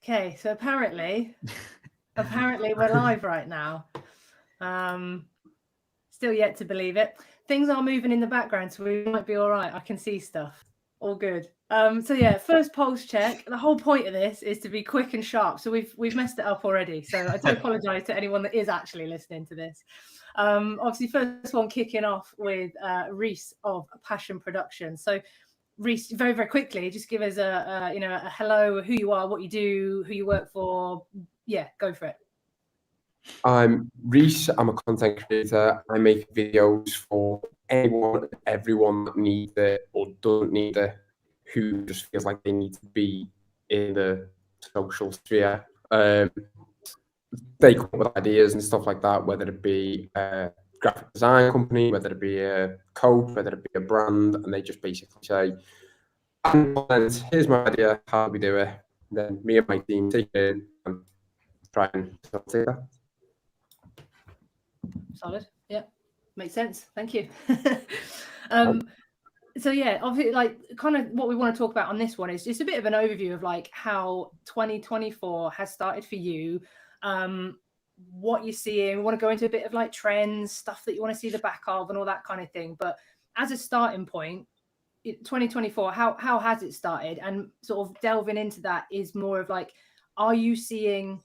Okay, so apparently we're live right now. Still yet to believe it. Things are moving in the background, so we might be all right. I can see stuff. All good. So yeah, first pulse check. The whole point of this is to be quick and sharp. So we've messed it up already. So I do apologise to anyone that is actually listening to this. Obviously, first one kicking off with Reece of Passion Productions. So Reece, very, very quickly, just give us a hello, who you are, what you do, who you work for. Yeah, go for it. I'm Reece. I'm a content creator. I make videos for anyone, everyone that needs it or doesn't need it, who just feels like they need to be in the social sphere. They come up with ideas and stuff like that, whether it be a graphic design company, whether it be a coach, whether it be a brand, and they just basically say, here's my idea, how do we do it? And then me and my team take it and try and facilitate that. Solid. Yeah, makes sense. Thank you. So yeah, obviously, like, kind of what we want to talk about on this one is just a bit of an overview of like how 2024 has started for you, what you're seeing. We want to go into a bit of like trends, stuff that you want to see the back of, and all that kind of thing. But as a starting point, 2024, how has it started? And sort of delving into that is more of like, are you seeing,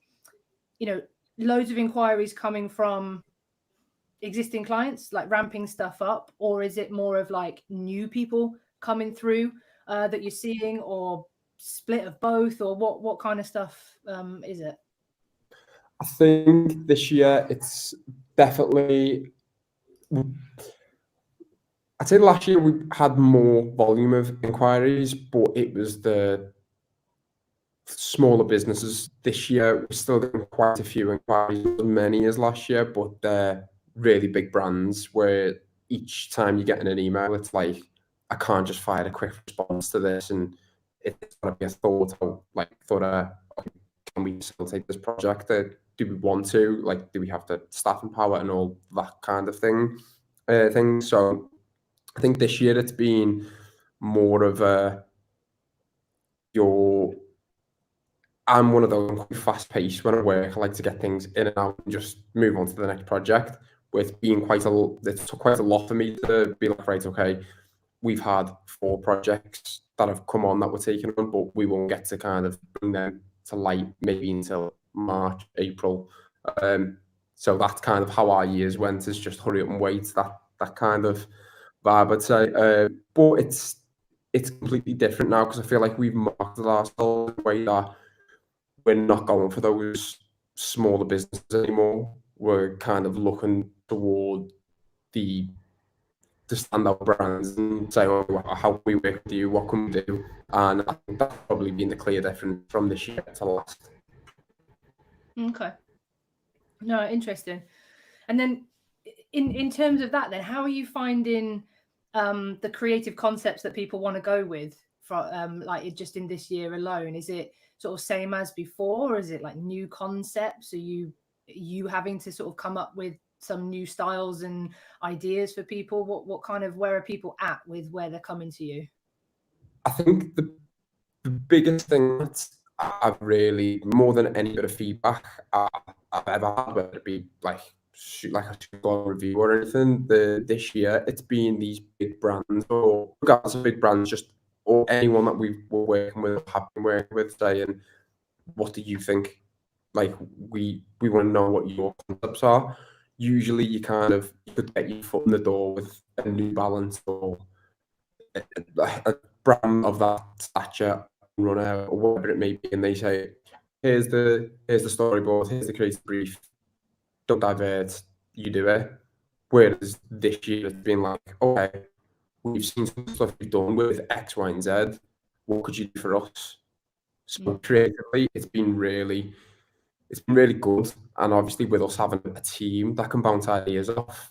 loads of inquiries coming from existing clients, like ramping stuff up, or is it more of like new people coming through that you're seeing, or split of both, or what kind of stuff is it? I think this year it's definitely, I'd say last year we had more volume of inquiries, but it was the smaller businesses. This year we're still getting quite a few inquiries, not as many as last year, but they're really big brands where each time you're getting an email, it's like, I can't just fire a quick response to this, and it's got to be a thought out, okay, can we facilitate this project? Do we want to? Like, do we have the staffing power and all that kind of thing? So I think this year it's been more of I'm one of those, I'm quite fast paced when I work. I like to get things in and out and just move on to the next project. With being it took quite a lot for me to be like, right, okay, we've had 4 projects that have come on that we're taking on, but we won't get to kind of bring them to light maybe until March, April. So that's kind of how our years went, is just hurry up and wait, that kind of vibe, I'd say. But it's completely different now, because I feel like we've marketed ourselves in a way that we're not going for those smaller businesses anymore. We're kind of looking toward the standout brands and say, oh, how can we work with you? What can we do? And I think that's probably been the clear difference from this year to last. Okay. No, interesting. And then in terms of that, then how are you finding the creative concepts that people want to go with from like just in this year alone? Is it sort of same as before, or is it like new concepts? Are you having to sort of come up with some new styles and ideas for people? What kind of, where are people at with where they're coming to you? I think the biggest thing that I've really, more than any bit of feedback I've ever had, whether it be like a super review or anything, this year it's been these big brands, or regardless of big brands, just, or anyone that we were working with, have been working with, saying, what do you think? Like, we want to know what your concepts are. Usually you could get your foot in the door with a New Balance or a brand of that stature, runner, or whatever it may be, and they say, here's the storyboard, here's the creative brief, don't divert, you do it. Whereas this year it's been like, okay, we've seen some stuff you've done with X, Y, and Z. What could you do for us? So creatively, it's been really good. And obviously, with us having a team that can bounce ideas off,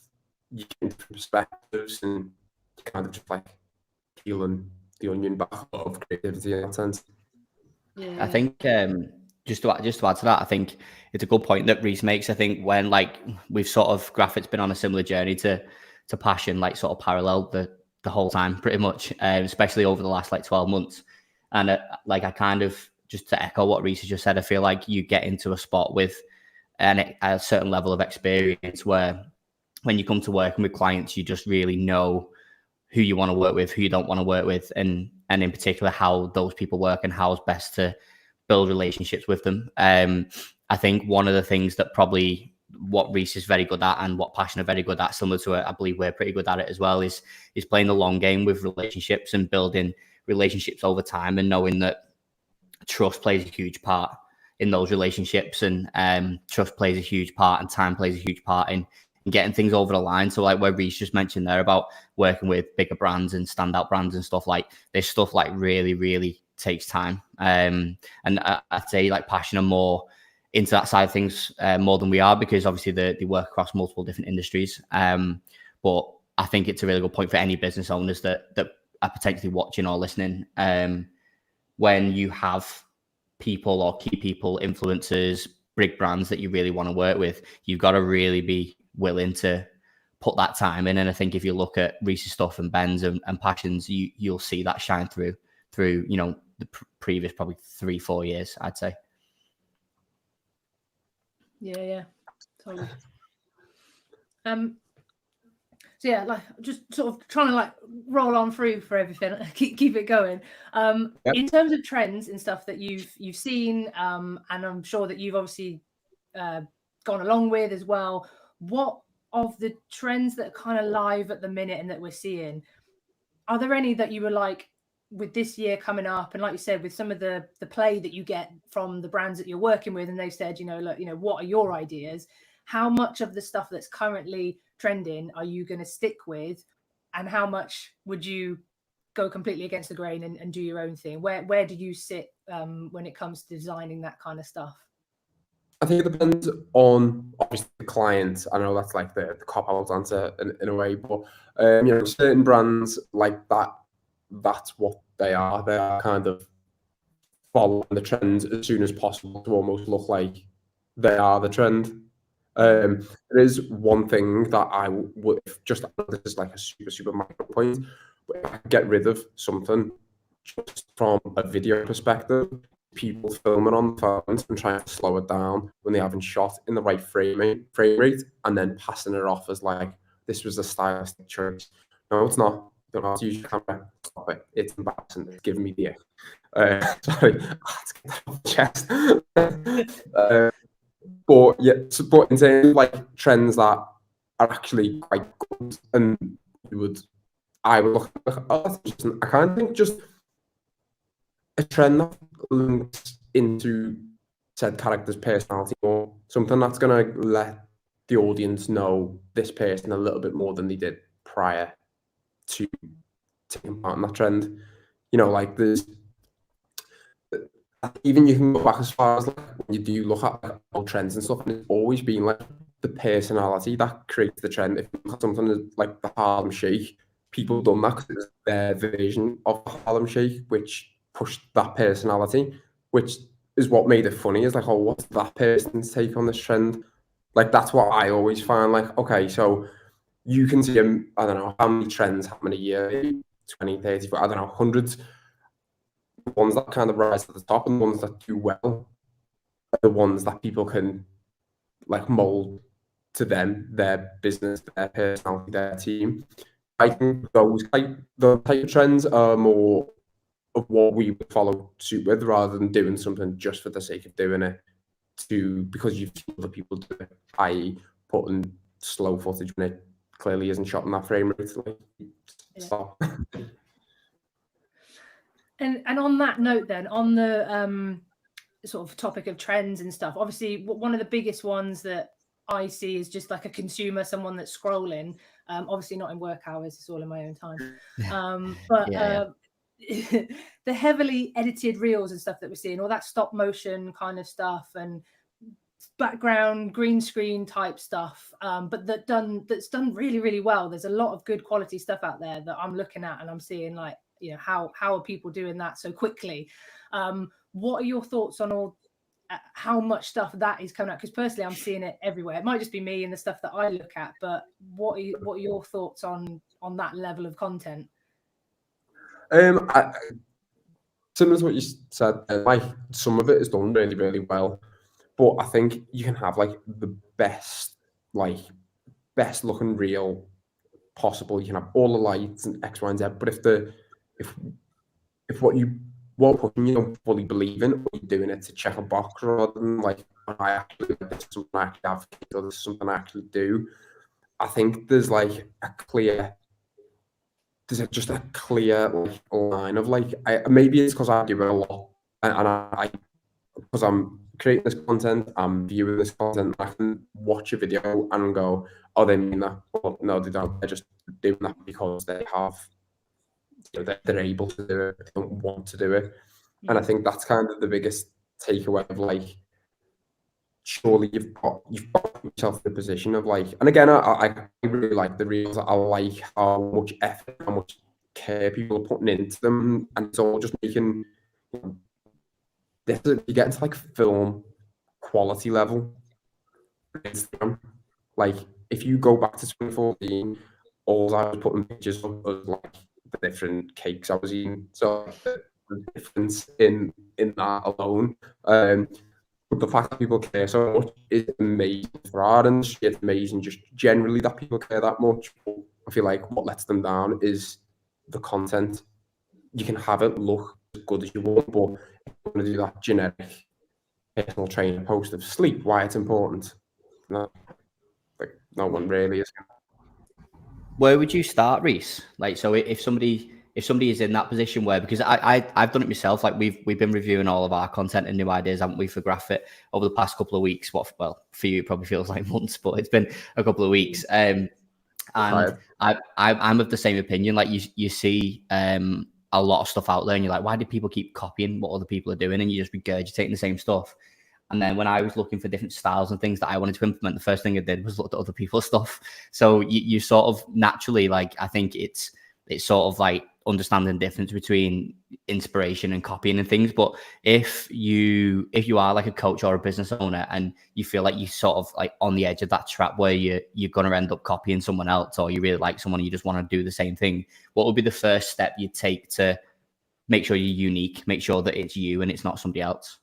you get different perspectives, and kind of just like peeling the onion back of creativity in that sense. Yeah. I think just to add to that, I think it's a good point that Reece makes. I think when like we've sort of Graphic's been on a similar journey to Passion, like sort of parallel the whole time pretty much, especially over the last like 12 months. And like I kind of just to echo what Reece has just said, I feel like you get into a spot with a certain level of experience where when you come to working with clients, you just really know who you want to work with, who you don't want to work with, and in particular how those people work and how it's best to build relationships with them. I think one of the things that probably what Reece is very good at and what Passion are very good at, similar to it, I believe we're pretty good at it as well, is playing the long game with relationships and building relationships over time, and knowing that trust plays a huge part in those relationships, and trust plays a huge part, and time plays a huge part in getting things over the line. So like where Reece just mentioned there about working with bigger brands and standout brands and stuff, like this stuff like really takes time. And I'd say like Passion are more into that side of things more than we are, because obviously they work across multiple different industries. But I think it's a really good point for any business owners that are potentially watching or listening. When you have people or key people, influencers, big brands that you really want to work with, you've got to really be willing to put that time in. And I think if you look at Reece's stuff and Ben's and Passion's, you'll see that shine through you know the previous probably 3-4 years, I'd say. Yeah, totally. So yeah, like just sort of trying to like roll on through for everything, keep it going. Yep. In terms of trends and stuff that you've seen, and I'm sure that you've obviously gone along with as well. What of the trends that are kind of live at the minute and that we're seeing, are there any that you were like, with this year coming up, and like you said, with some of the play that you get from the brands that you're working with, and they've said, look, what are your ideas? How much of the stuff that's currently trending are you going to stick with, and how much would you go completely against the grain and do your own thing? Where do you sit when it comes to designing that kind of stuff? I think it depends on obviously the client. I know that's like the cop-out answer in a way, but certain brands like that, that's what they are. They are kind of following the trends as soon as possible to almost look like they are the trend. There is one thing that I would just, this is like a super micro point, but if I could get rid of something just from a video perspective, people filming on phones and trying to slow it down when they haven't shot in the right frame rate, and then passing it off as like this was a stylistic choice. No, it's not. You don't have to use your camera. Stop it. It's embarrassing. It's giving me the sorry, let's get that off the chest. But yeah, but in terms of like trends that are actually quite good, and I would look at, I kind of think just a trend that links into said character's personality, or something that's going to let the audience know this person a little bit more than they did prior to taking part in that trend. Like there's even, you can go back as far as like when you do look at like old trends and stuff, and it's always been like the personality that creates the trend. If you look at something like the Harlem Shake, people done that because it was their version of the Harlem Shake, which pushed that personality, which is what made it funny. Is like, oh, what's that person's take on this trend? Like that's what I always find. Like, okay, so you can see, I don't know how many trends happen a year, 20, 30, I don't know, hundreds. The ones that kind of rise to the top and the ones that do well are the ones that people can like mold to them, their business, their personality, their team. I think the type of trends are more of what we would follow suit with, rather than doing something just for the sake of doing it, because you've seen other people do it, i.e. putting slow footage when it clearly isn't shot in that frame rate. Stop. And on that note, then, on the sort of topic of trends and stuff, obviously one of the biggest ones that I see is just like a consumer, someone that's scrolling. Obviously not in work hours; it's all in my own time. But the heavily edited reels and stuff that we're seeing, all that stop motion kind of stuff and background green screen type stuff, but that's done really well. There's a lot of good quality stuff out there that I'm looking at, and I'm seeing like, how are people doing that so quickly? What are your thoughts on all how much stuff that is coming out? Because personally, I'm seeing it everywhere. It might just be me and the stuff that I look at, but what are your thoughts on that level of content? similar to what you said, like some of it is done really, really well, but I think you can have like the best looking reel possible. You can have all the lights and X, Y, and Z, but if what you don't fully believe in, or you're doing it to check a box rather than like, I actually, this is something I actually advocate, or this is something I actually do. I think there's like just a clear like line of like, maybe it's because I do it a lot, and I because I'm creating this content, I'm viewing this content, I can watch a video and go, oh, they mean that. Well, no, they don't. They're just doing that because they have, they're able to do it. They don't want to do it. And I think that's kind of the biggest takeaway of like, surely you've got yourself in a position of like, and again, I really like the reels. I like how much effort, how much care people are putting into them, and it's all just making, you get into like film quality level. Instagram. Like, if you go back to 2014, all I was putting pictures of was like the different cakes I was eating. So the difference in that alone. But the fact that people care so much is amazing for our industry. It's amazing just generally that people care that much. But I feel like what lets them down is the content. You can have it look as good as you want, but if you want to do that generic personal trainer post of sleep, why it's important, no, like no one really is. Where would you start, Reece? Like, so if somebody is in that position where, because I've done it myself, like we've been reviewing all of our content and new ideas, haven't we, for Graphic over the past couple of weeks. Well, for you it probably feels like months, but it's been a couple of weeks. And I'm of the same opinion. Like you see a lot of stuff out there, and you're like, why do people keep copying what other people are doing, and you're just regurgitating the same stuff? And then when I was looking for different styles and things that I wanted to implement, the first thing I did was look at other people's stuff. So you sort of naturally, like, I think it's sort of like understanding the difference between inspiration and copying and things. But if you are like a coach or a business owner and you feel like you sort of like on the edge of that trap where you're going to end up copying someone else, or you really like someone and you just want to do the same thing, what would be the first step you take to make sure you're unique, make sure that it's you and it's not somebody else?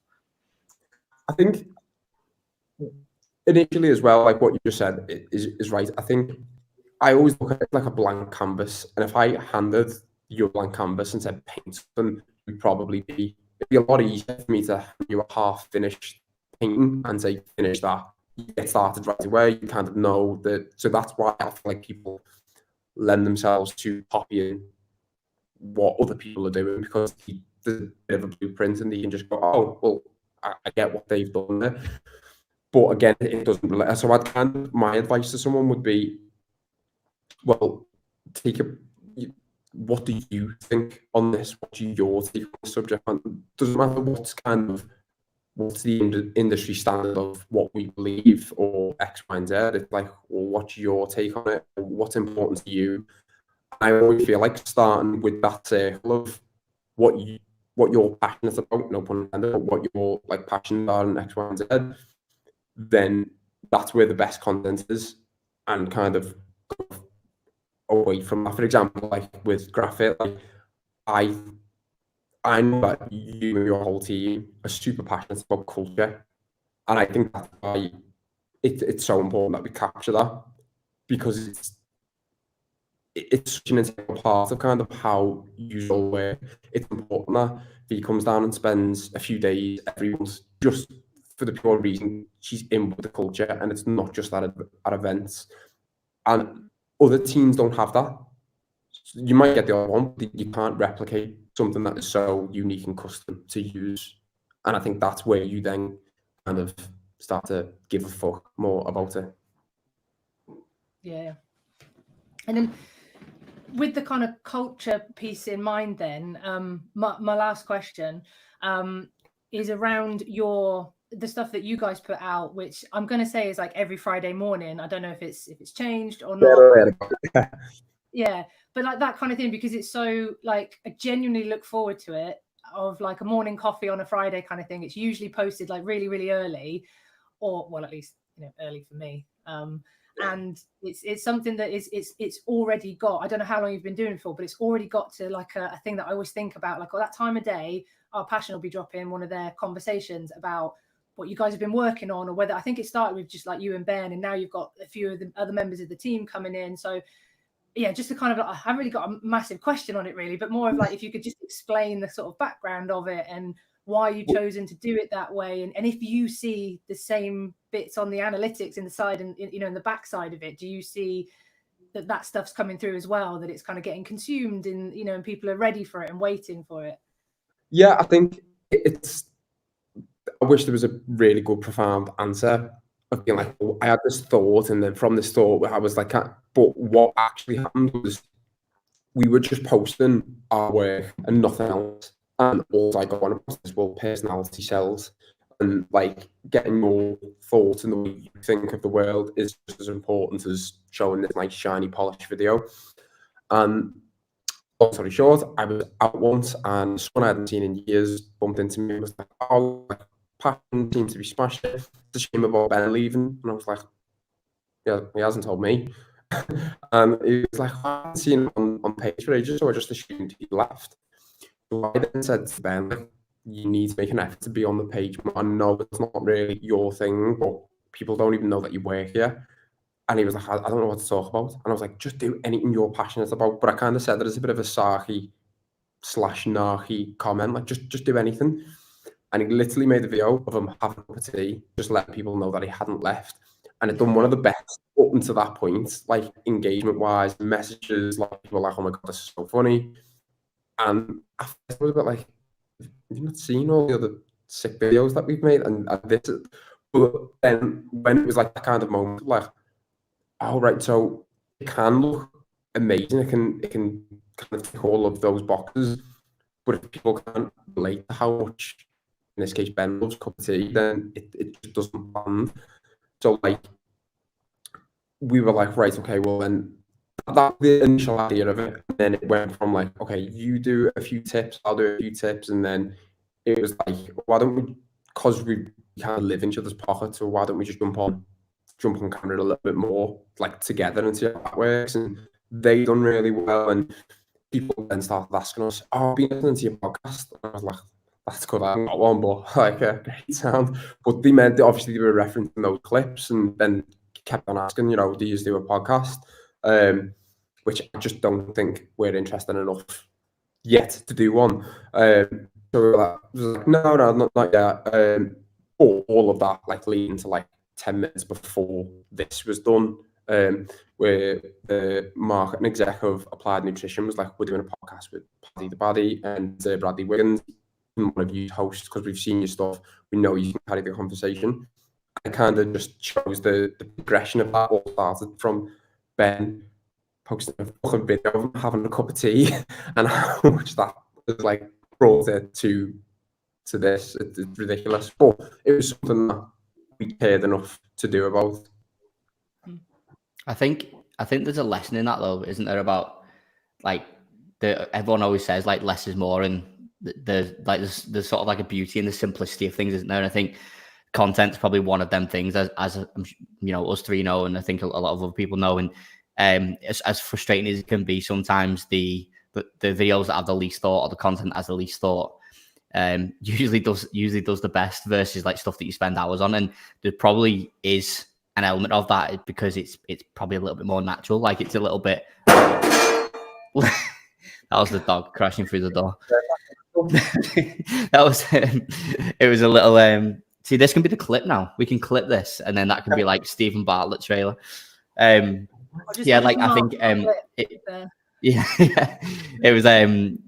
I think initially as well, like what you just said is right. I think I always look at it like a blank canvas, and if I handed you a blank canvas and said paint something, it'd be a lot easier for me to hand you a half-finished painting and say finish that. You get started right away. You kind of know that. So that's why I feel like people lend themselves to copying what other people are doing, because there's a bit of a blueprint, and you can just go, oh, well, I get what they've done there. But again, it doesn't relate. So my advice to someone would be, well, what do you think on this? What's your take on the subject? And it doesn't matter what's the industry standard of what we believe or X, Y, and Z. It's like, well, what's your take on it? What's important to you? I always feel like starting with that circle of what you're passionate about, no pun intended, but what you're like passionate about in X, Y, and Z, then that's where the best content is, and kind of go away from that. For example, like with Graphic, like I know that you and your whole team are super passionate about culture, and I think that's why it's so important that we capture that, because it's such an integral part of kind of how you all work. It's important that he comes down and spends a few days every month just for the pure reason she's in with the culture, and it's not just at events. And other teams don't have that. You might get the other one, but you can't replicate something that is so unique and custom to use. And I think that's where you then kind of start to give a fuck more about it. Yeah. And then with the kind of culture piece in mind, then my last question is around the stuff that you guys put out, which I'm going to say is like every Friday morning. I don't know if it's changed or not. Yeah, but like that kind of thing, because it's so like, I genuinely look forward to it, of like a morning coffee on a Friday kind of thing. It's usually posted like really, really early, or well, at least early for me. And it's something that it's already got. I don't know how long you've been doing it for, but it's already got to like a thing that I always think about, like, that time of day Our Passion will be dropping one of their conversations about what you guys have been working on, or whether, I think it started with just like you and Ben, and now you've got a few of the other members of the team coming in. So yeah, just to kind of, I haven't really got a massive question on it really, but more of like, if you could just explain the sort of background of it and why you've chosen to do it that way. And if you see the same bits on the analytics in the side and, you know, in the back side of it, do you see that stuff's coming through as well, that it's kind of getting consumed and, you know, and people are ready for it and waiting for it? Yeah, I think I wish there was a really good, profound answer of being like, oh, I had this thought, and then from this thought, I was like, but what actually happened was we were just posting our work and nothing else. And all I got on this, well, personality sells, and like getting your thoughts and the way you think of the world is just as important as showing this nice, shiny, polished video. And long story short, I was out once, and someone I hadn't seen in years bumped into me and was like, oh, Passion seems to be smashing. It's a shame about Ben leaving. And I was like, yeah, he hasn't told me. And he was like, I haven't seen him on page for ages, so I just assumed he left. So I then said to Ben, like, you need to make an effort to be on the page. I know it's not really your thing, but people don't even know that you work here. And he was like, I don't know what to talk about. And I was like, just do anything you're passionate about. But I kind of said that as a bit of a sarky/narky comment, like just do anything. And he literally made a video of him having a cup of tea, just letting people know that he hadn't left. And it done one of the best up until that point, like engagement-wise, messages, like people were like, oh my God, this is so funny. And I was a bit like, have you not seen all the other sick videos that we've made? And this, but then when it was like that kind of moment, like, oh, right, so it can look amazing. It can kind of tick all of those boxes. But if people can't relate to how much, in this case, Ben loves cup of tea, then it just doesn't land. So, like, we were like, right, okay, well, then that's the initial idea of it. And then it went from like, okay, you do a few tips, I'll do a few tips. And then it was like, why don't we, because we kind of live in each other's pockets, so why don't we just jump on camera a little bit more, like together, and see how that works? And they done really well. And people then started asking us, oh, I've been listening to your podcast. And I was like, that's good, I haven't got one, but like a great sound. But they meant, obviously, they were referencing those clips, and then kept on asking, you know, do you do a podcast? Which I just don't think we're interested enough yet to do one. So we were like, no, not yet. All of that, like, leading to like 10 minutes before this was done, where the marketing exec of Applied Nutrition was like, we're doing a podcast with Paddy the Baddy and Bradley Wiggins, one of you hosts, because we've seen your stuff, we know you can carry the conversation. I kind of just chose the progression of that. All started from Ben posting a fucking video of him having a cup of tea, and how much that was like brought it to this. It's ridiculous, but it was something that we cared enough to do about. I think there's a lesson in that though, isn't there? About like everyone always says like less is more, and there's sort of like a beauty in the simplicity of things, isn't there? And I think content's probably one of them things, as you know, us three know, and I think a lot of other people know. And as frustrating as it can be sometimes, the videos that have the least thought, or the content that has the least thought, usually does the best, versus like stuff that you spend hours on. And there probably is an element of that because it's probably a little bit more natural. Like, it's a little bit. That was the dog crashing through the door. That was it was a little see, this can be the clip now. We can clip this, and then that can be like Stephen Bartlett trailer. Yeah, like I think yeah, it was I can't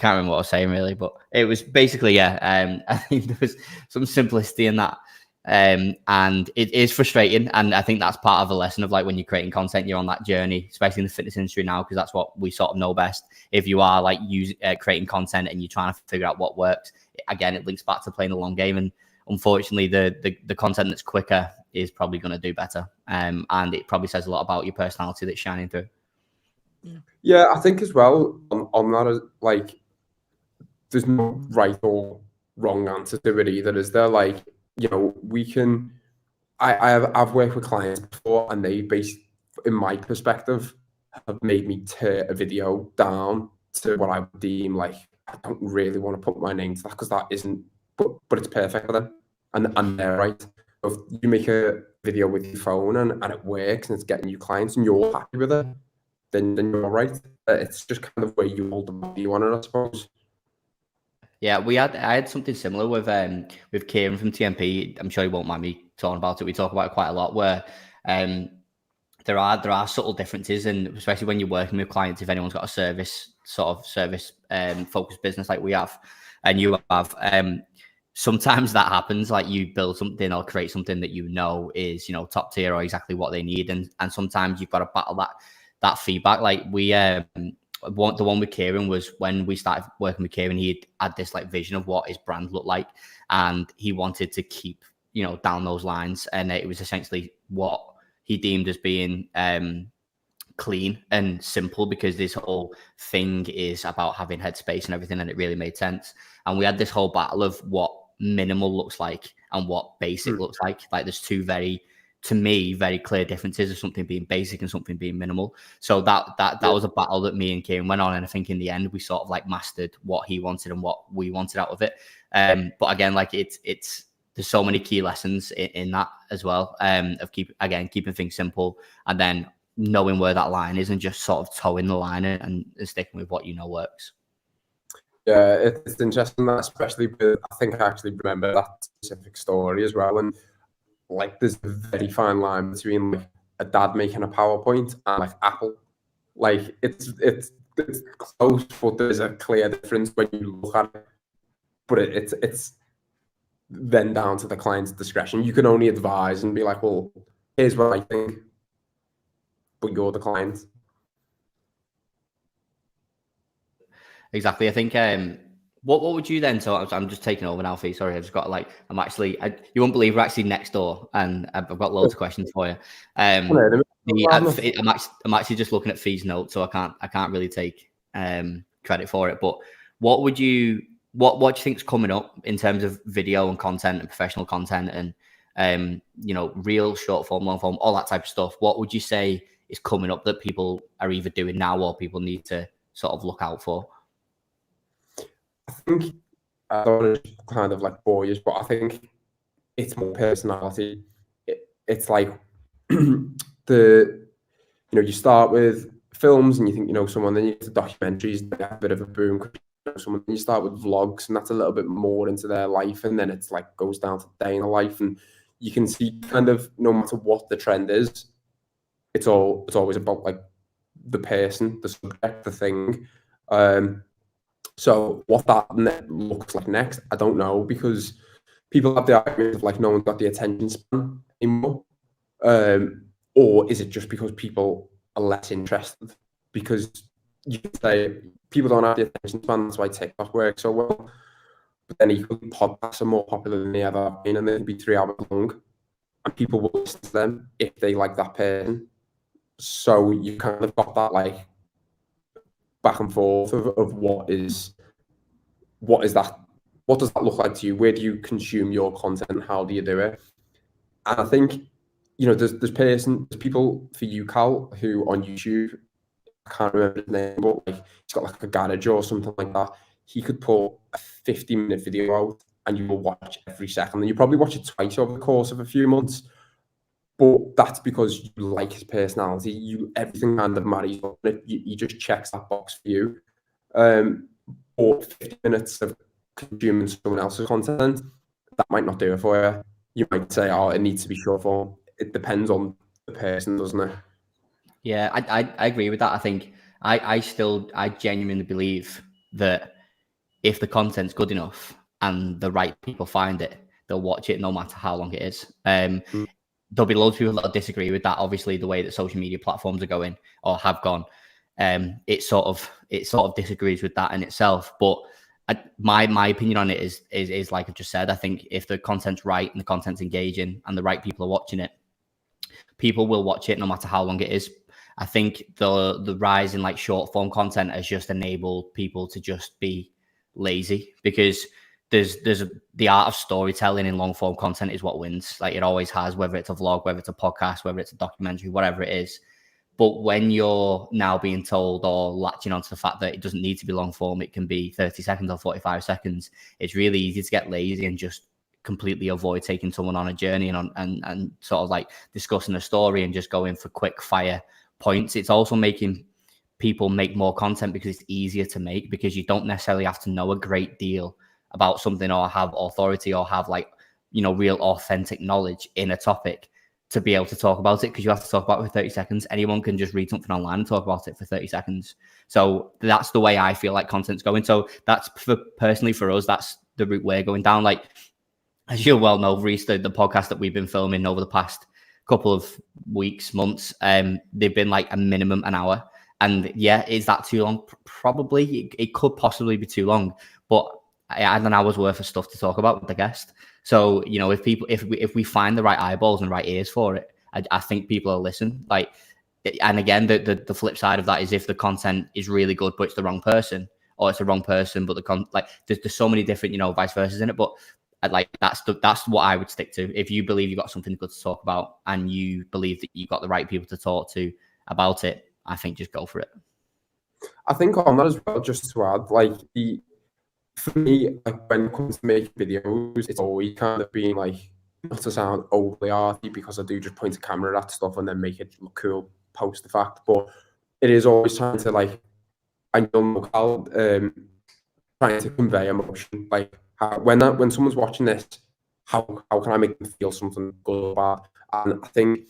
remember what I was saying really, but it was basically, yeah, I think there was some simplicity in that. And it is frustrating, and I think that's part of the lesson of like when you're creating content, you're on that journey, especially in the fitness industry now, because that's what we sort of know best. If you are like creating content and you're trying to figure out what works, again, it links back to playing the long game. And unfortunately, the content that's quicker is probably going to do better, and it probably says a lot about your personality that's shining through. Yeah, I think as well on that, like, there's no right or wrong answer to it either, is there? Like, you know, we can. I've worked with clients before, and they, based in my perspective, have made me tear a video down to what I would deem like don't really want to put my name to that because that isn't, but it's perfect for them, and they're right. So if you make a video with your phone and it works and it's getting you clients and you're happy with it, then you're right. It's just kind of where you hold the value on it, I suppose. Yeah, I had something similar with Kieran from TMP. I'm sure he won't mind me talking about it. We talk about it quite a lot, where there are subtle differences, and especially when you're working with clients, if anyone's got a service focused business like we have, and you have, sometimes that happens. Like you build something or create something that you know is top tier or exactly what they need, and sometimes you've got to battle that feedback. Like the one with Kieran was when we started working with Kieran, he had this like vision of what his brand looked like, and he wanted to keep down those lines, and it was essentially what he deemed as being clean and simple, because this whole thing is about having headspace and everything, and it really made sense. And we had this whole battle of what minimal looks like and what basic looks like. Like there's two to me, very clear differences of something being basic and something being minimal. So that was a battle that me and Kieran went on, and I think in the end we sort of like mastered what he wanted and what we wanted out of it. But again, like it's there's so many key lessons in that as well, of keeping things simple, and then knowing where that line is and just sort of towing the line and sticking with what works. Yeah, it's interesting that, especially with, I think I actually remember that specific story as well. And like, there's a very fine line between like a dad making a PowerPoint and like Apple. Like it's close, but there's a clear difference when you look at it. But it's then down to the client's discretion. You can only advise and be like, well, here's what I think, but you're the client. Exactly. I think what would you then? So I'm just taking over now, Fee. Sorry, I just got like you won't believe we're actually next door, and I've got loads of questions for you. I'm actually just looking at Fee's notes, so I can't really take credit for it. But what do you think's coming up in terms of video and content and professional content and real short form, long form, all that type of stuff? What would you say is coming up that people are either doing now or people need to sort of look out for? I think, I don't want to kind of like bore you, but I think it's more personality. It's like you start with films and you think someone, then you get to documentaries, they have a bit of a boom. Someone, then you start with vlogs, and that's a little bit more into their life, and then it's like goes down to day in a life, and you can see kind of no matter what the trend is, it's always about like the person, the subject, the thing. So what that looks like next, I don't know, because people have the argument of like no one's got the attention span anymore. Or is it just because people are less interested? Because you can say people don't have the attention span, that's why TikTok works so well. But then equally, podcasts are more popular than they ever have been, and they can be 3 hours long, and people will listen to them if they like that person. So you kind of got that like back and forth of what is that? What does that look like to you? Where do you consume your content? How do you do it? And I think, there's people for you, Cal, who on YouTube, I can't remember his name, but like he's got like a garage or something like that. He could put a 50-minute video out and you will watch every second. And you probably watch it twice over the course of a few months. But that's because you like his personality. Everything kind of marries up. He just checks that box for you. Or 50 minutes of consuming someone else's content, that might not do it for you. You might say, oh, it needs to be short form. It depends on the person, doesn't it? Yeah, I agree with that. I think I genuinely believe that if the content's good enough and the right people find it, they'll watch it no matter how long it is. There'll be loads of people that disagree with that. Obviously, the way that social media platforms are going or have gone, it sort of disagrees with that in itself. But my opinion on it is like I've just said. I think if the content's right and the content's engaging and the right people are watching it, people will watch it no matter how long it is. I think the rise in like short form content has just enabled people to just be lazy, because there's the art of storytelling in long form content is what wins. Like it always has, whether it's a vlog, whether it's a podcast, whether it's a documentary, whatever it is. But when you're now being told or latching onto the fact that it doesn't need to be long form, it can be 30 seconds or 45 seconds, it's really easy to get lazy and just completely avoid taking someone on a journey and sort of like discussing a story and just going for quick fire points. It's also making people make more content because it's easier to make, because you don't necessarily have to know a great deal about something or have authority or have like, you know, real authentic knowledge in a topic to be able to talk about it, because you have to talk about it for 30 seconds. Anyone can just read something online and talk about it for 30 seconds. So that's the way I feel like content's going. So that's personally for us, that's the route we're going down. Like, as you well know, Reece, the podcast that we've been filming over the past couple of weeks, months, they've been like a minimum an hour. And yeah, is that too long? Probably. It could possibly be too long, but I had an hour's worth of stuff to talk about with the guest. So, you know, if we find the right eyeballs and right ears for it, I think people will listen. Like, and again, the flip side of that is if the content is really good, but it's the wrong person, or it's the wrong person, but there's so many different, you know, vice versa in it. But like that's what I would stick to. If you believe you've got something good to talk about and you believe that you've got the right people to talk to about it, I think just go for it. I think on that as well, just to add, like for me, like when it comes to making videos, it's always kind of being like, not to sound overly arty, because I do just point a camera at stuff and then make it look cool post the fact, but it is always trying to like, I know how trying to convey emotion, like how, when someone's watching this, how can I make them feel something good or bad? And I think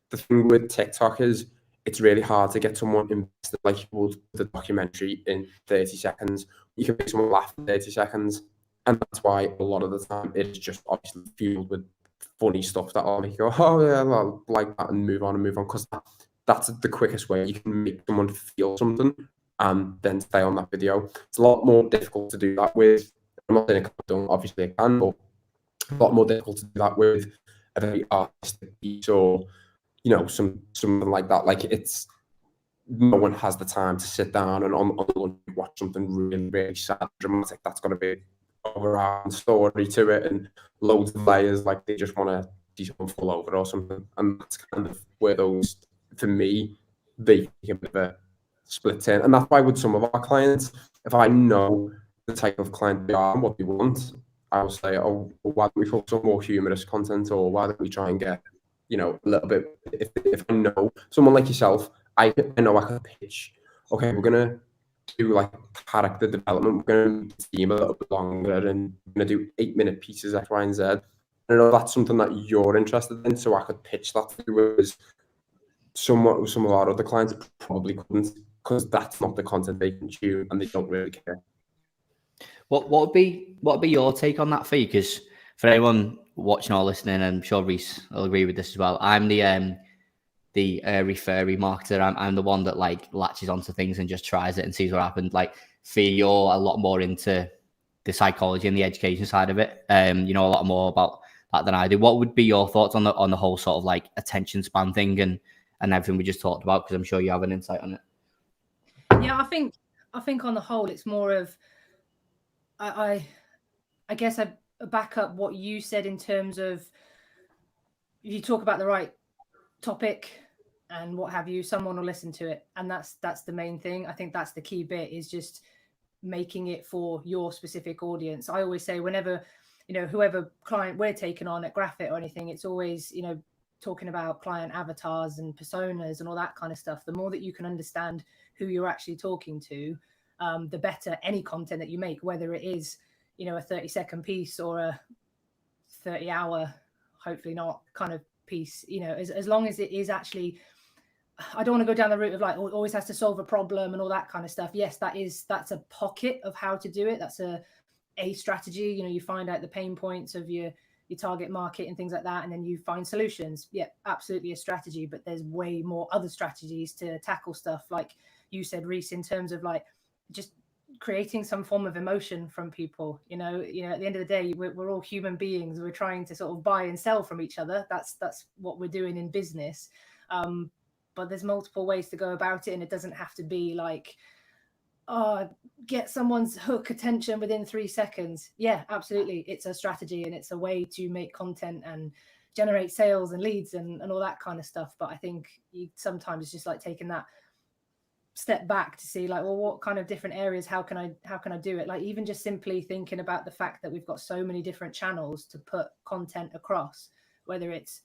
the thing with TikTok is it's really hard to get someone invested like you would with a documentary in 30 seconds. You can make someone laugh in 30 seconds. And that's why a lot of the time it's just obviously fueled with funny stuff that will make you go, oh yeah, well, like that, and move on. Because that's the quickest way you can make someone feel something and then stay on that video. It's a lot more difficult to do that with, I'm not saying I don't, obviously I can, but a lot more difficult to do that with a very artistic piece or, you know, something like that. Like, it's, no one has the time to sit down and on lunch watch something really, really sad, dramatic. That's got to be overarching story to it and loads of layers. Like, they just want to see someone fall over or something. And that's kind of where those, for me, they take a bit of a split in. And that's why with some of our clients, if I know the type of client they are and what they want, I will say, oh, why don't we focus on more humorous content, or why don't we try and get, you know, a little bit, if I know someone like yourself, I know I can pitch, okay, we're going to do like character development, we're going to team a little bit longer, and we're going to do 8-minute pieces, X, Y, and Z. I know that's something that you're interested in, so I could pitch that to you, whereas some of our other clients probably couldn't, because that's not the content they consume and they don't really care. What would be your take on that, Fee? Because for anyone watching or listening, and I'm sure Reece will agree with this as well, I'm the airy fairy marketer. I'm the one that like latches onto things and just tries it and sees what happens. Like, Fee, you're a lot more into the psychology and the education side of it. You know a lot more about that than I do. What would be your thoughts on the whole sort of like attention span thing and everything we just talked about? Because I'm sure you have an insight on it. Yeah, I think on the whole, it's more of, I guess I back up what you said in terms of, if you talk about the right topic and what have you, someone will listen to it, and that's the main thing. I think that's the key bit, is just making it for your specific audience. I always say, whenever, you know, whoever client we're taking on at Graphit or anything, it's always, you know, talking about client avatars and personas and all that kind of stuff. The more that you can understand who you're actually talking to, the better any content that you make, whether it is, you know, a 30-second piece or a 30-hour, hopefully not, kind of piece. You know, as long as it is actually, I don't want to go down the route of like always has to solve a problem and all that kind of stuff. Yes, that's a pocket of how to do it. That's a strategy. You know, you find out the pain points of your target market and things like that, and then you find solutions. Yeah, absolutely a strategy, but there's way more other strategies to tackle stuff, like you said, Reece, in terms of like just creating some form of emotion from people. You know, at the end of the day, we're all human beings. We're trying to sort of buy and sell from each other. That's what we're doing in business. But there's multiple ways to go about it, and it doesn't have to be like, get someone's hook attention within 3 seconds. Yeah, absolutely. It's a strategy, and it's a way to make content and generate sales and leads and all that kind of stuff. But I think sometimes it's just like taking that step back to see like, well, what kind of different areas, how can I do it? Like even just simply thinking about the fact that we've got so many different channels to put content across, whether it's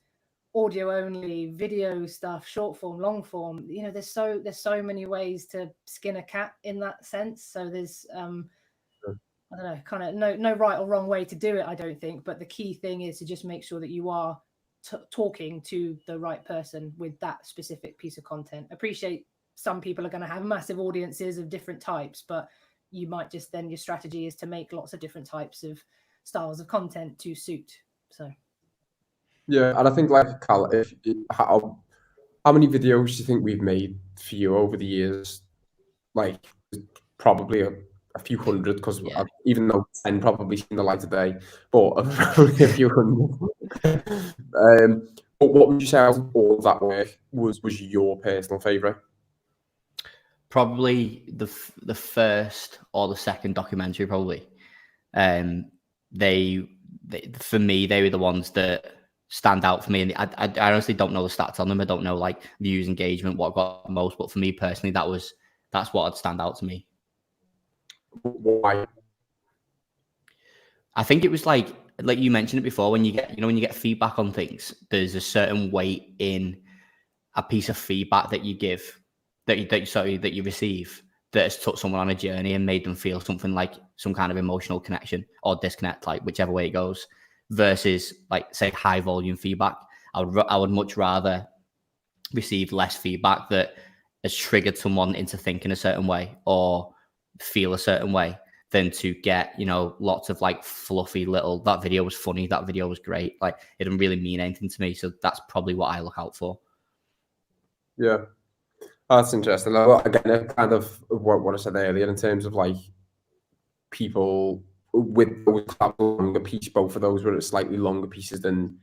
audio only, video stuff, short form, long form, you know, there's so many ways to skin a cat in that sense. So there's I don't know, kind of no right or wrong way to do it, I don't think, but the key thing is to just make sure that you are talking to the right person with that specific piece of content. Appreciate some people are going to have massive audiences of different types, but you might just then your strategy is to make lots of different types of styles of content to suit. So yeah, and I think like Cal, how many videos do you think we've made for you over the years? Like probably a few hundred, because even though 10 probably seen the light of day, but probably a few hundred. But what would you say out of all of that work was your personal favourite? Probably the first or the second documentary, probably. They for me, they were the ones that stand out for me. And I honestly don't know the stats on them. I don't know like views, engagement, what got most. But for me personally, that's what would stand out to me. Why? I think it was like you mentioned it before, when you get feedback on things, there's a certain weight in a piece of feedback that you give, that you receive, that has took someone on a journey and made them feel something like some kind of emotional connection or disconnect, like whichever way it goes, versus like say high volume feedback. I would much rather receive less feedback that has triggered someone into thinking a certain way or feel a certain way, than to get, lots of like fluffy little, that video was funny, that video was great. Like it didn't really mean anything to me. So that's probably what I look out for. Yeah. That's interesting. Again, kind of what I said earlier in terms of like people with those longer piece, both of those were slightly longer pieces than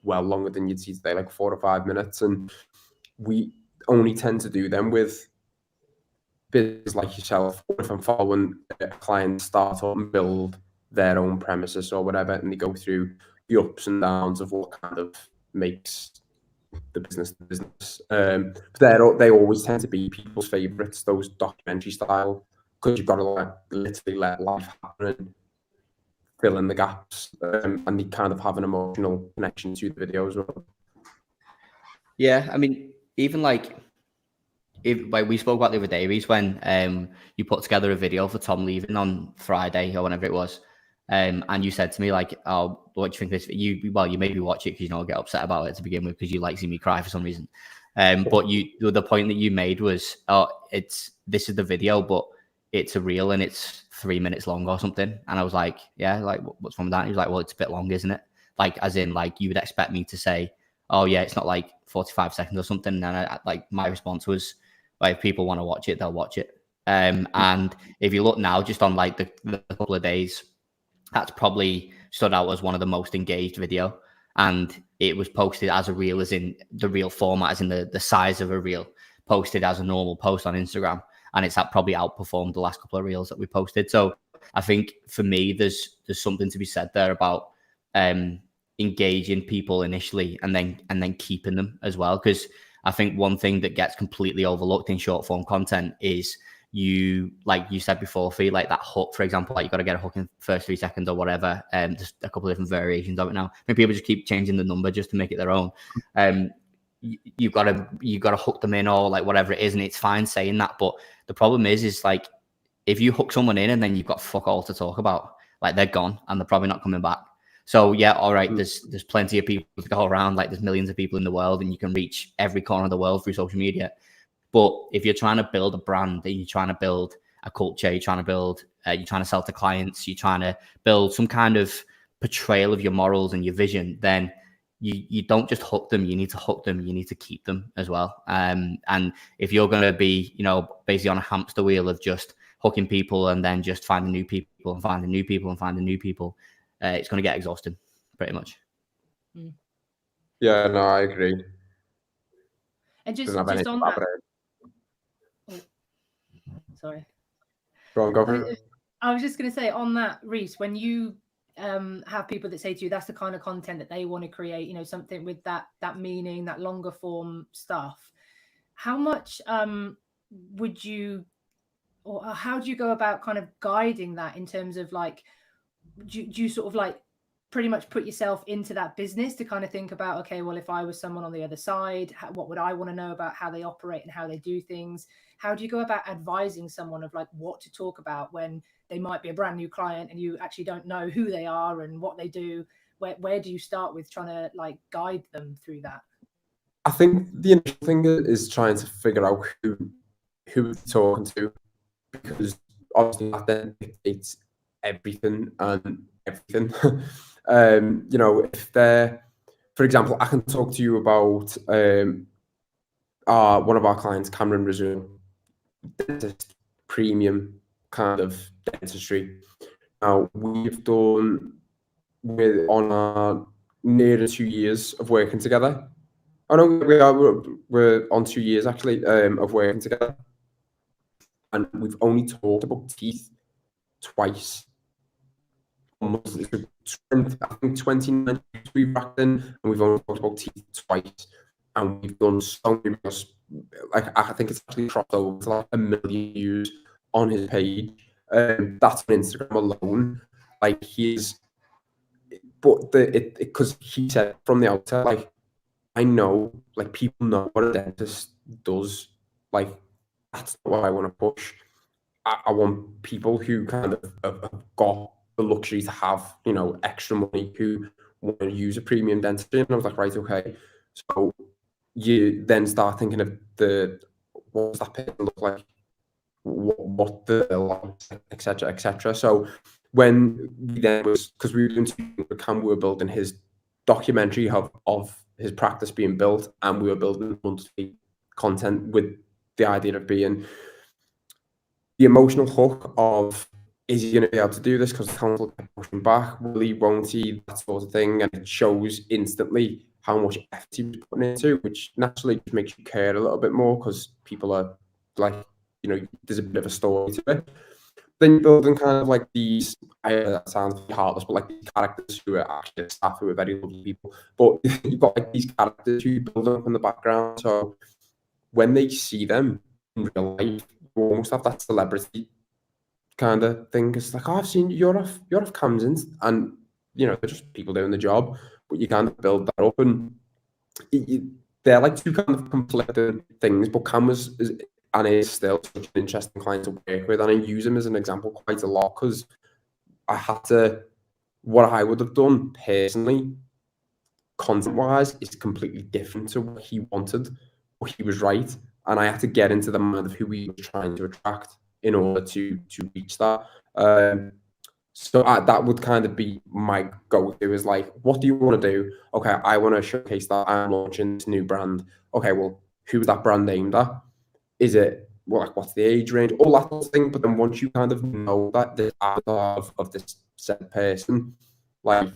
longer than you'd see today, like 4 or 5 minutes. And we only tend to do them with businesses like yourself, or if I'm following a client start up and build their own premises or whatever, and they go through the ups and downs of what kind of makes the business. But they always tend to be people's favourites, those documentary style, because you've got to literally let life happen and fill in the gaps, and they kind of have an emotional connection to the videos. Yeah, I mean, even like we spoke about the other day, Reece, when you put together a video for Tom leaving on Friday or whenever it was, and you said to me like, "Oh, what do you think this?" You made me watch it because I get upset about it to begin with because you like seeing me cry for some reason. But the point that you made was, this is the video, but it's a reel and it's 3 minutes long or something. And I was like, yeah, like what's wrong with that? And he was like, well, it's a bit long, isn't it? Like as in like you would expect me to say, oh yeah, it's not like 45 seconds or something. And my response was, like, if people want to watch it, they'll watch it. And if you look now, just on like the couple of days, that's probably stood out as one of the most engaged video. And it was posted as a reel, as in the real format, as in the size of a reel, posted as a normal post on Instagram. And it's probably outperformed the last couple of reels that we posted. So I think for me, there's something to be said there about engaging people initially and then keeping them as well. Because I think one thing that gets completely overlooked in short form content is like you said before, Fee, like that hook, for example, like you got to get a hook in the first 3 seconds or whatever. Just a couple of different variations of it now. I mean, people just keep changing the number just to make it their own. You got to hook them in or like whatever it is, and it's fine saying that. But the problem is like if you hook someone in and then you've got fuck all to talk about, like they're gone and they're probably not coming back. So yeah, all right, there's plenty of people to go around, like there's millions of people in the world and you can reach every corner of the world through social media. But if you're trying to build a brand, you're trying to build a culture, you're trying to sell to clients, you're trying to build some kind of portrayal of your morals and your vision, then you don't just hook them, you need to hook them, you need to keep them as well. And if you're going to be, basically on a hamster wheel of just hooking people and then just finding new people and finding new people and finding new people, it's going to get exhausting, pretty much. Yeah, no, I agree. And just on that. Oh, sorry. Go on, go for it. I was just going to say on that, Reece, when you have people that say to you that's the kind of content that they want to create, you know, something with that meaning, that longer form stuff, how much would you, or how do you go about kind of guiding that in terms of like, do you sort of like pretty much put yourself into that business to kind of think about, okay, well, if I was someone on the other side, what would I want to know about how they operate and how they do things? How do you go about advising someone of like what to talk about when they might be a brand new client and you actually don't know who they are and what they do? Where do you start with trying to like guide them through that? I think the initial thing is trying to figure out who you're talking to, because obviously that then dictates everything and everything. You know, if they're, for example, I can talk to you about one of our clients, Cameron Rizzo, dentist, premium kind of dentistry. Now we've done on our near 2 years of working together. Oh no, we're on 2 years actually of working together, and we've only talked about teeth twice. Almost, I think 29 we've racked in, and we've only talked about teeth twice, and we've done so many videos. Like I think it's actually crossed over to like 1 million views on his page. That's on Instagram alone. Like but because he said from the outset, like, I know, like, people know what a dentist does. Like, that's not what I want to push. I want people who kind of have got the luxury to have, you know, extra money, who want to use a premium dentistry. And I was like, right, okay. So you then start thinking of what does that person look like? What the, etc., etc. So when we then because we were doing we were building his documentary of his practice being built, and we were building monthly content with the idea of being the emotional hook of, is he going to be able to do this because the council kept pushing back, will he, won't he, that sort of thing. And it shows instantly how much effort he was putting into, which naturally just makes you care a little bit more, because people are like, you know, there's a bit of a story to it. Then you're building kind of like these, that sounds heartless, but like these characters who are actually staff, who are very lovely people. But you've got like these characters who you build up in the background. So when they see them in real life, you almost have that celebrity kind of thing. It's like, oh, I've seen you're off Camden's, and you know, they're just people doing the job, but you kind of build that up, and they're like two kind of conflicting things. But Cam is still such an interesting client to work with, and I use him as an example quite a lot, because I had to, what I would have done personally, content-wise, is completely different to what he wanted, but he was right, and I had to get into the mind of who we were trying to attract in order to reach that. So that would kind of be my go-to, is like, what do you want to do? Okay, I want to showcase that I'm launching this new brand. Okay, well, who's that brand aimed at? Is it, well, like, what's the age range? All that sort of thing. But then once you kind of know that the avatar of this said person, like,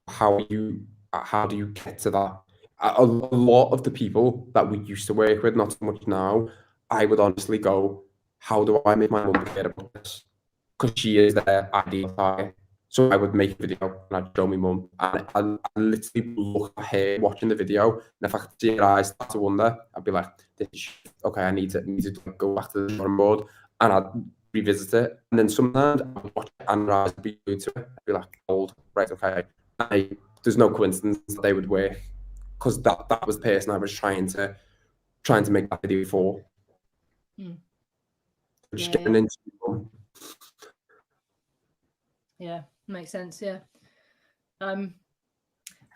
how do you get to that? A lot of the people that we used to work with, not so much now, I would honestly go, how do I make my mum care about this? Because she is their ideal target. So I would make a video and I'd show my mum, and I literally look at her watching the video, and if I could see her eyes start to wonder, I'd be like, okay, I need to go back to the drawing board, and I'd revisit it. And then sometimes I'd watch it and her eyes would be glued to it. I'd be like, old, right, okay. There's no coincidence that they would work, because that was the person I was trying to make that video for. Just getting into it. Yeah, makes sense. Yeah. Well,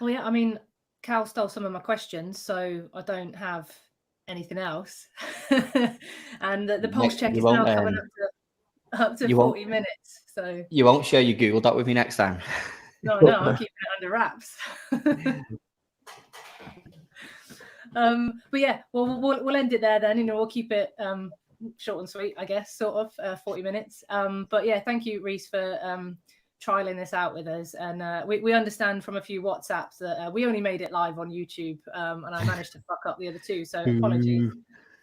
yeah. I mean, Cal stole some of my questions, so I don't have anything else. And the pulse check is now coming up to 40 minutes. So you won't share your Google Doc with me next time. No, I'm keeping it under wraps. But yeah, well, we'll end it there then. You know, we'll keep it short and sweet, I guess, sort of 40 minutes. But yeah, thank you, Reece, for trialing this out with us. And we understand from a few WhatsApps that we only made it live on YouTube, and I managed to fuck up the other two. So apologies.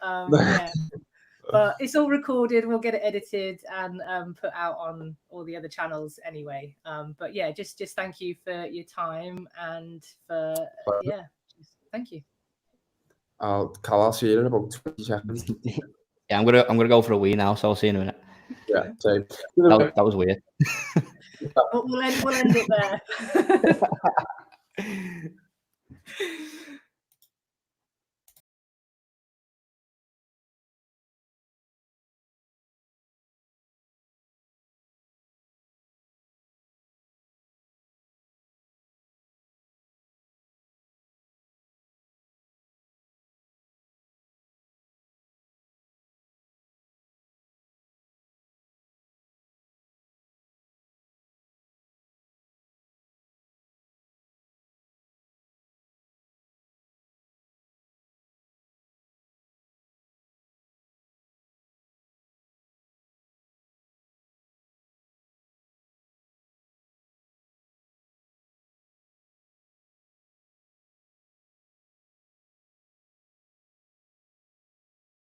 Yeah. But it's all recorded. We'll get it edited and put out on all the other channels anyway. But yeah, just thank you for your time and for thank you. I'll see you in about 20 seconds. Yeah, I'm gonna go for a wee now, so I'll see you in a minute. Yeah, same. That was weird. We'll end it there.